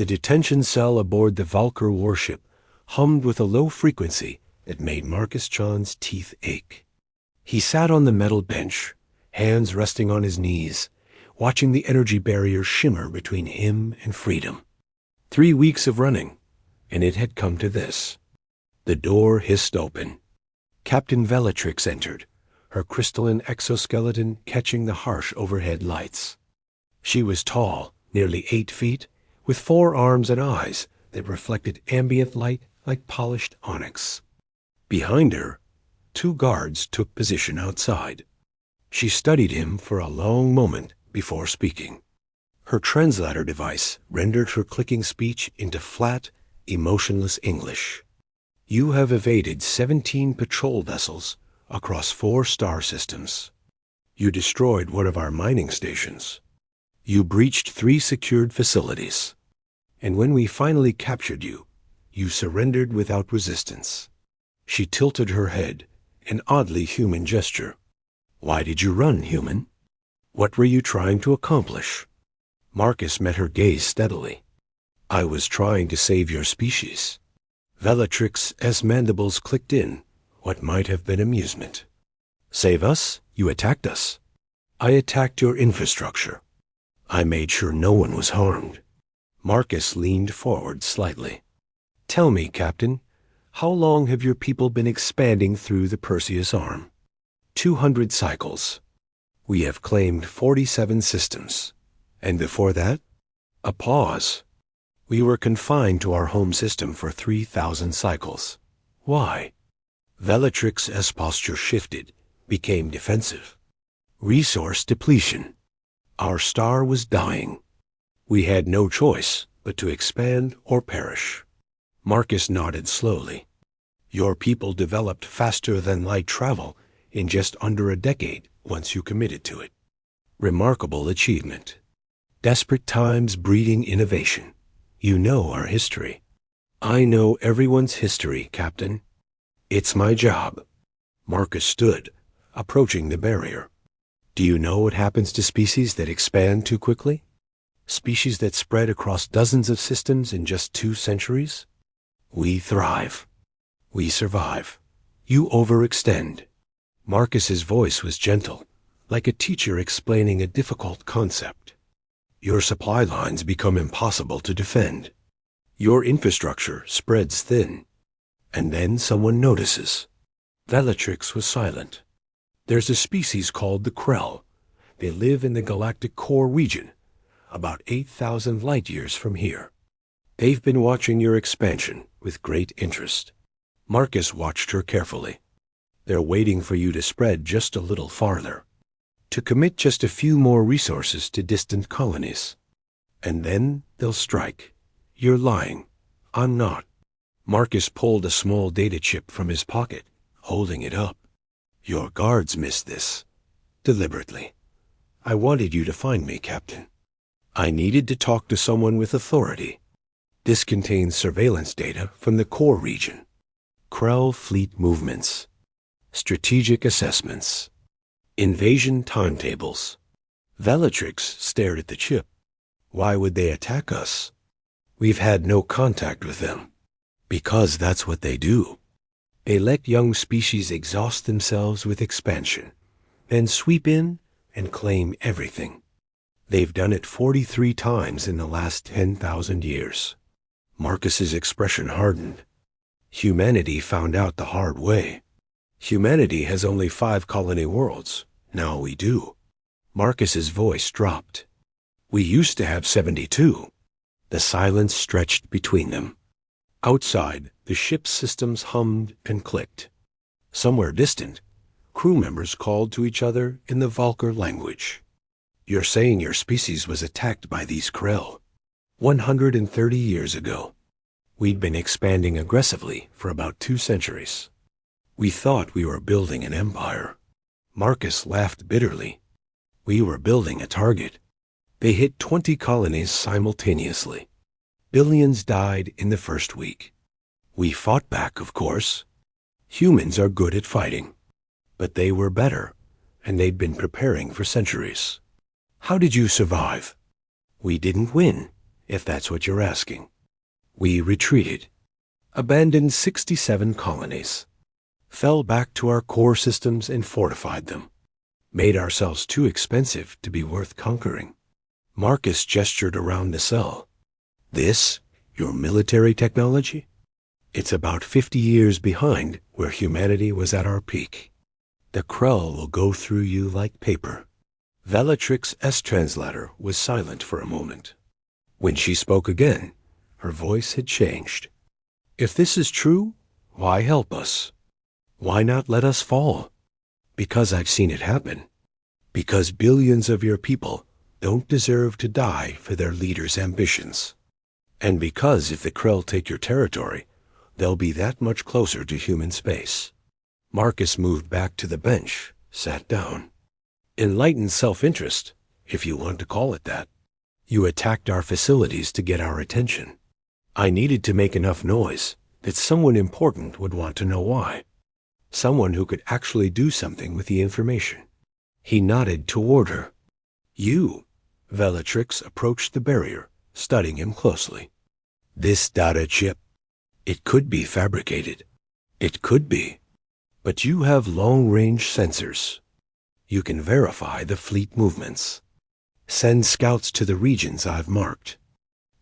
The detention cell aboard the Valkyr warship hummed with a low frequency that made Marcus John's teeth ache. He sat on the metal bench, hands resting on his knees, watching the energy barrier shimmer between him and freedom. 3 weeks of running, and it had come to this. The door hissed open. Captain Bellatrix entered, her crystalline exoskeleton catching the harsh overhead lights. She was tall, nearly 8 feet, with 4 arms and eyes that reflected ambient light like polished onyx. Behind her, 2 guards took position outside. She studied him for a long moment before speaking. Her translator device rendered her clicking speech into flat, emotionless English. You have evaded 17 patrol vessels across 4 star systems. You destroyed one of our mining stations. You breached 3 secured facilities. And when we finally captured you, you surrendered without resistance. She tilted her head, an oddly human gesture. Why did you run, human? What were you trying to accomplish? Marcus met her gaze steadily. I was trying to save your species. Bellatrix's mandibles clicked in, what might have been amusement. Save us? You attacked us. I attacked your infrastructure. I made sure no one was harmed. Marcus leaned forward slightly. Tell me, Captain, how long have your people been expanding through the Perseus arm? 200 cycles. We have claimed 47 systems. And before that? A pause. We were confined to our home system for 3,000 cycles. Why? Bellatrix's posture shifted, became defensive. Resource depletion. Our star was dying. We had no choice but to expand or perish. Marcus nodded slowly. Your people developed faster than light travel in just under a decade once you committed to it. Remarkable achievement. Desperate times breeding innovation. You know our history. I know everyone's history, Captain. It's my job. Marcus stood, approaching the barrier. Do you know what happens to species that expand too quickly? Species that spread across dozens of systems in just 2 centuries? We thrive. We survive. You overextend. Marcus's voice was gentle, like a teacher explaining a difficult concept. Your supply lines become impossible to defend. Your infrastructure spreads thin. And then someone notices. Bellatrix was silent. There's a species called the Krelll. They live in the galactic core region, about 8,000 light-years from here. They've been watching your expansion with great interest. Marcus watched her carefully. They're waiting for you to spread just a little farther, to commit just a few more resources to distant colonies. And then they'll strike. You're lying. I'm not. Marcus pulled a small data chip from his pocket, holding it up. Your guards missed this. Deliberately. I wanted you to find me, Captain. I needed to talk to someone with authority. This contains surveillance data from the core region. Krelll fleet movements. Strategic assessments. Invasion timetables. Bellatrix stared at the chip. Why would they attack us? We've had no contact with them. Because that's what they do. They let young species exhaust themselves with expansion, then sweep in and claim everything. They've done it 43 times in the last 10,000 years. Marcus's expression hardened. Humanity found out the hard way. Humanity has only 5 colony worlds. Now we do. Marcus's voice dropped. We used to have 72. The silence stretched between them. Outside, the ship's systems hummed and clicked. Somewhere distant, crew members called to each other in the Valkyr language. You're saying your species was attacked by these Krelll 130 years ago. We'd been expanding aggressively for about 2 centuries. We thought we were building an empire. Marcus laughed bitterly. We were building a target. They hit 20 colonies simultaneously. Billions died in the first week. We fought back, of course. Humans are good at fighting. But they were better, and they'd been preparing for centuries. How did you survive? We didn't win. if that's what you're asking. We retreated, abandoned 67 colonies, fell back to our core systems and fortified them, made ourselves too expensive to be worth conquering. Marcus gestured around the cell. This, your military technology? It's about 50 years behind where humanity was at our peak. The Krelll will go through you like paper. Bellatrix S-Translator was silent for a moment. When she spoke again, her voice had changed. If this is true, why help us? Why not let us fall? Because I've seen it happen. Because billions of your people don't deserve to die for their leaders' ambitions. And because if the Krelll take your territory, they'll be that much closer to human space. Marcus moved back to the bench, sat down. Enlightened self-interest, if you want to call it that. You attacked our facilities to get our attention. I needed to make enough noise that someone important would want to know why. Someone who could actually do something with the information. He nodded toward her. You. Bellatrix approached the barrier, studying him closely. This data chip, it could be fabricated. It could be. But you have long-range sensors. You can verify the fleet movements. Send scouts to the regions I've marked.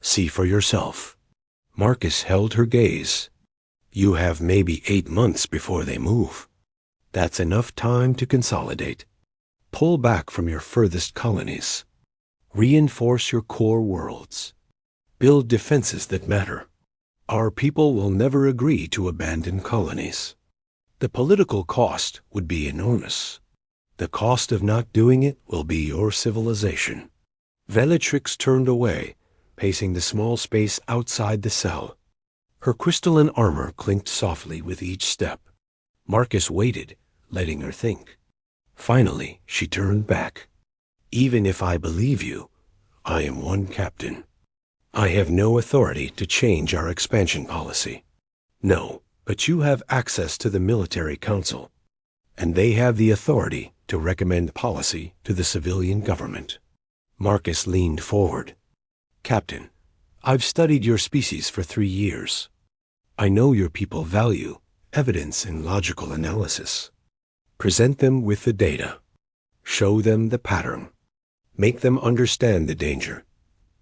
See for yourself. Marcus held her gaze. You have maybe 8 months before they move. That's enough time to consolidate. Pull back from your furthest colonies. Reinforce your core worlds. Build defenses that matter. Our people will never agree to abandon colonies. The political cost would be enormous. The cost of not doing it will be your civilization. Bellatrix turned away, pacing the small space outside the cell. Her crystalline armor clinked softly with each step. Marcus waited, letting her think. Finally, she turned back. Even if I believe you, I am one captain. I have no authority to change our expansion policy. No, but you have access to the military council, and they have the authority to recommend policy to the civilian government. Marcus leaned forward. Captain, I've studied your species for 3 years. I know your people value evidence and logical analysis. Present them with the data. Show them the pattern. Make them understand the danger.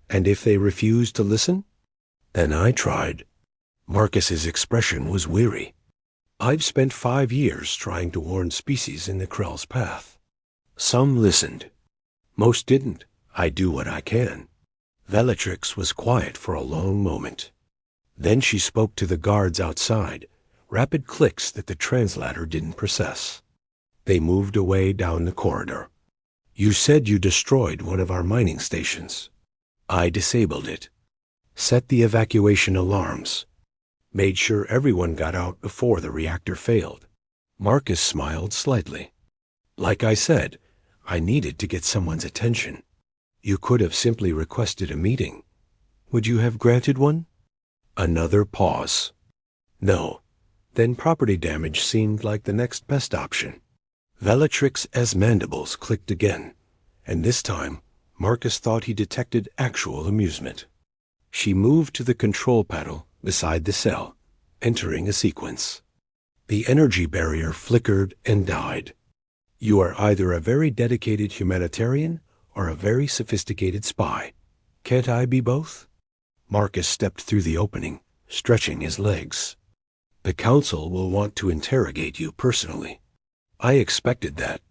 And if they refuse to listen, then I tried. Marcus's expression was weary. I've spent 5 years trying to warn species in the Krell's path. Some listened. Most didn't. I do what I can. Bellatrix was quiet for a long moment. Then she spoke to the guards outside, rapid clicks that the translator didn't process. They moved away down the corridor. You said you destroyed one of our mining stations. I disabled it. Set the evacuation alarms. Made sure everyone got out before the reactor failed. Marcus smiled slightly. Like I said, I needed to get someone's attention. You could have simply requested a meeting. Would you have granted one? Another pause. No. Then property damage seemed like the next best option. Bellatrix's mandibles clicked again, and this time Marcus thought he detected actual amusement. She moved to the control panel beside the cell, entering a sequence. The energy barrier flickered and died. You are either a very dedicated humanitarian or a very sophisticated spy. Can't I be both? Marcus stepped through the opening, stretching his legs. The council will want to interrogate you personally. I expected that.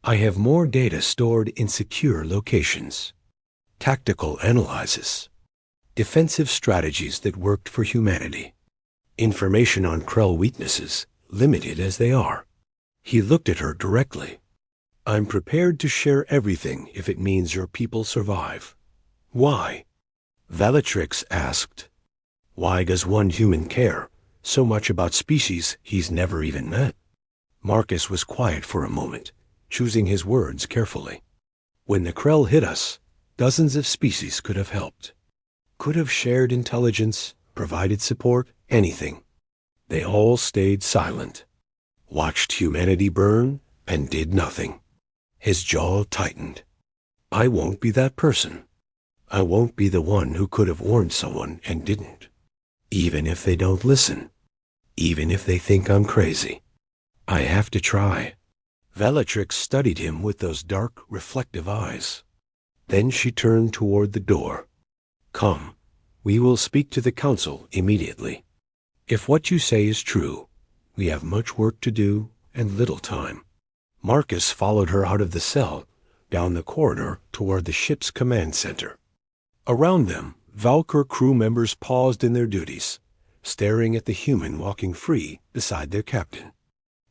I have more data stored in secure locations. Tactical analyses. Defensive strategies that worked for humanity. Information on Krell weaknesses, limited as they are. He looked at her directly. I'm prepared to share everything if it means your people survive. Why? Bellatrix asked. Why does one human care so much about species he's never even met? Marcus was quiet for a moment, choosing his words carefully. When the Krell hit us, dozens of species could have helped. Could have shared intelligence, provided support, anything. They all stayed silent, watched humanity burn, and did nothing. His jaw tightened. I won't be that person. I won't be the one who could have warned someone and didn't. Even if they don't listen. Even if they think I'm crazy. I have to try. Bellatrix studied him with those dark, reflective eyes. Then she turned toward the door. Come, we will speak to the council immediately. If what you say is true, we have much work to do and little time. Marcus followed her out of the cell, down the corridor toward the ship's command center. Around them, Valkyr crew members paused in their duties, staring at the human walking free beside their captain.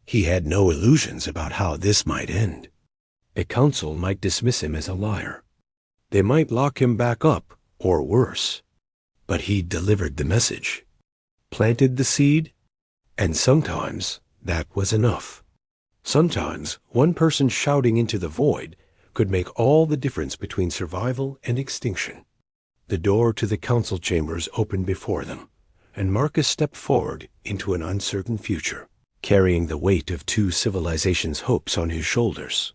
He had no illusions about how this might end. A council might dismiss him as a liar. They might lock him back up, or worse. But he delivered the message, planted the seed, and sometimes that was enough. Sometimes one person shouting into the void could make all the difference between survival and extinction. The door to the council chambers opened before them, and Marcus stepped forward into an uncertain future, carrying the weight of two civilizations' hopes on his shoulders.